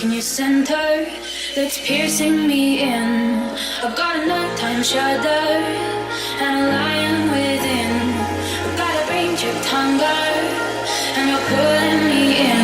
in your center that's piercing me in. I've got a nighttime shudder and a lion within. I've got a brain chipped hunger and you're pulling me in.